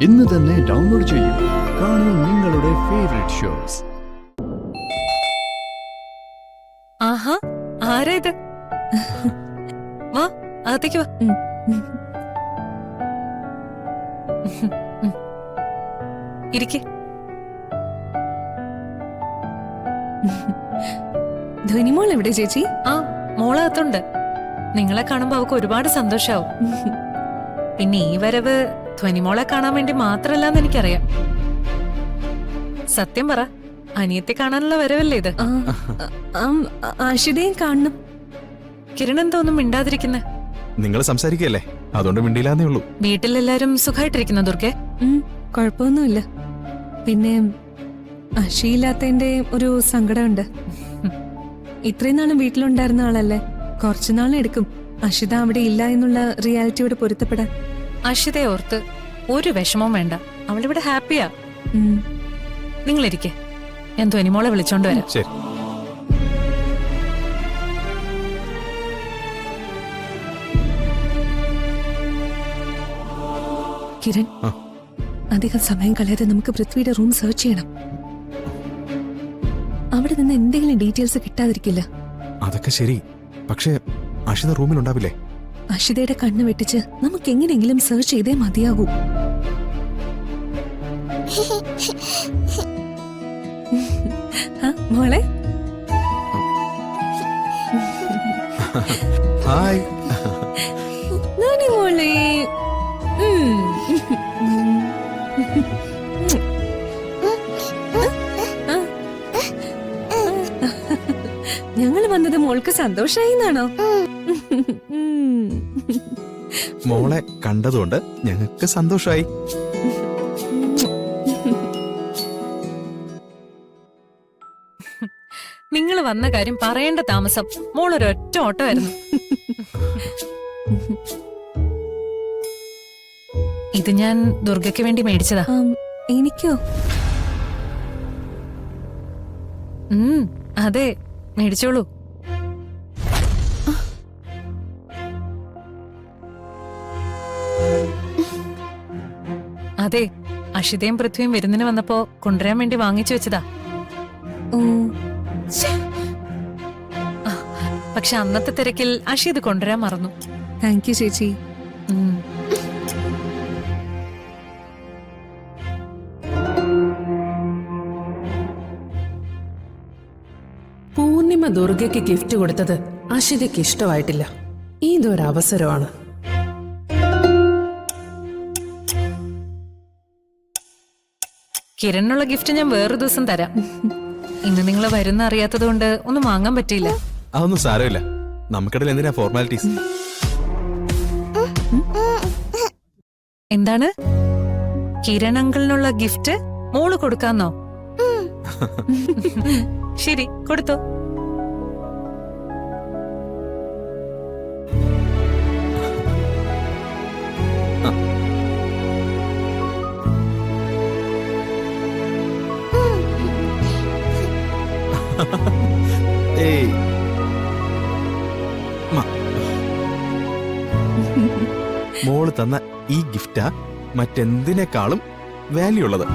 ഇന്ന് തന്നെ ഡൗൺലോഡ് ചെയ്യൂ. കാണൂ നിങ്ങളുടെ ഫേവറേറ്റ് ഷോസ്. ആഹാ, ആരാ ഇത്? വാ, അകത്തേക്ക് വാ. ഇരിക്കെ. ധ്വനിമോൾ എവിടെ ചേച്ചി? ആ, മോളകത്തുണ്ട്. നിങ്ങളെ കാണുമ്പോ അവക്ക് ഒരുപാട് സന്തോഷാവും. പിന്നെ ഈ വരവ് ധ്വനിമോളെ കാണാൻ വേണ്ടി മാത്രല്ലെന്ന് എനിക്കറിയാം. സത്യം പറ, അനിയത്തെ കാണാനുള്ള വരവല്ലേ ഇത്? ആഷിതയും കാണണം. കിരൺ എന്തോന്നും മിണ്ടാതിരിക്കുന്നെ? നിങ്ങൾ സംസാരിക്കല്ലേ, അതുകൊണ്ട് മിണ്ടിയില്ലാന്നേ ഉള്ളൂ. വീട്ടിലെല്ലാരും സുഖമായിട്ടിരിക്കുന്നു ദുർഗെ? കുഴപ്പമൊന്നുമില്ല. പിന്നെ അഷിയില്ലാത്തതിന്റെ ഒരു സങ്കടമുണ്ട്. ഇത്രയും നാളും വീട്ടിലുണ്ടായിരുന്ന ആളല്ലേ, കുറച്ചുനാളെടുക്കും അഷിത അവിടെ ഇല്ല എന്നുള്ള റിയാലിറ്റിയോട് പൊരുത്തപ്പെടാൻ. അഷിതയെ ഓർത്ത് ഒരു വിഷമവും വേണ്ട, അവളിവിടെ ഹാപ്പിയാ. നിങ്ങളിരിക്കെ, ഞാൻ ധ്വനിമോളെ വിളിച്ചോണ്ട് വരാം. ശരി. കിരൺ, അധികം സമയം കളയാതെ നമുക്ക് പൃഥ്വിയുടെ റൂം സെർച്ച് ചെയ്യണം. അവിടെ നിന്ന് എന്തെങ്കിലും ഡീറ്റെയിൽസ് കിട്ടാതിരിക്കില്ല. അതൊക്കെ ശരി, പക്ഷേ അഷിത റൂമിൽ ഉണ്ടാവില്ലേ? അഷിതയുടെ കണ്ണ് വെട്ടിച്ച് നമുക്ക് എങ്ങനെയെങ്കിലും സെർച്ച് ചെയ്തേ മതിയാകൂ. മോളെ, ഹായ്. മോളെ, ഞങ്ങൾ വന്നത് മോൾക്ക് സന്തോഷായി എന്നാണോ? മോളെ കണ്ടതുകൊണ്ട് ഞങ്ങൾക്ക് സന്തോഷമായി. നിങ്ങൾ വന്ന കാര്യം പറയേണ്ട താമസം. മോളൊരൊറ്റ ഓട്ടമായിരുന്നു. ഇത് ഞാൻ ദുർഗയ്ക്ക് വേണ്ടി മേടിച്ചതാ. എനിക്കോ? അതെ, മേടിച്ചോളൂ. അതെ, അഷിതയും പൃഥ്വിയും വിരുന്നിന് വന്നപ്പോ കൊണ്ടുവരാൻ വേണ്ടി വാങ്ങിച്ചു വെച്ചതാ. പക്ഷെ അന്നത്തെ തിരക്കിൽ അഷി ഇത് കൊണ്ടുവരാൻ മറന്നു. താങ്ക് യു ചേച്ചി. പൂർണിമ ദുർഗയ്ക്ക് ഗിഫ്റ്റ് കൊടുത്തത് അഷിതയ്ക്ക് ഇഷ്ടമായിട്ടില്ല. ഇതൊരവസരമാണ്. കിരണിനുള്ള ഗിഫ്റ്റ് ഞാൻ വേറൊരു ദിവസം തരാം. ഇന്ന് നിങ്ങൾ വരുന്ന അറിയാത്തത് കൊണ്ട് ഒന്നും വാങ്ങാൻ പറ്റിയില്ല. അതൊന്നും സാരമില്ല, നമുക്കിടയിൽ എന്തിനാ ഫോർമാലിറ്റീസ്? എന്താണ്? കിരൺ അങ്കിളിനുള്ള ഗിഫ്റ്റ് മോള് കൊടുക്കാന്നോ? ശരി, കൊടുത്തോ. ഏയ്, മോള് തന്ന ഈ ഗിഫ്റ്റാ മറ്റെന്തിനേക്കാളും വാല്യൂ ഉള്ളത്.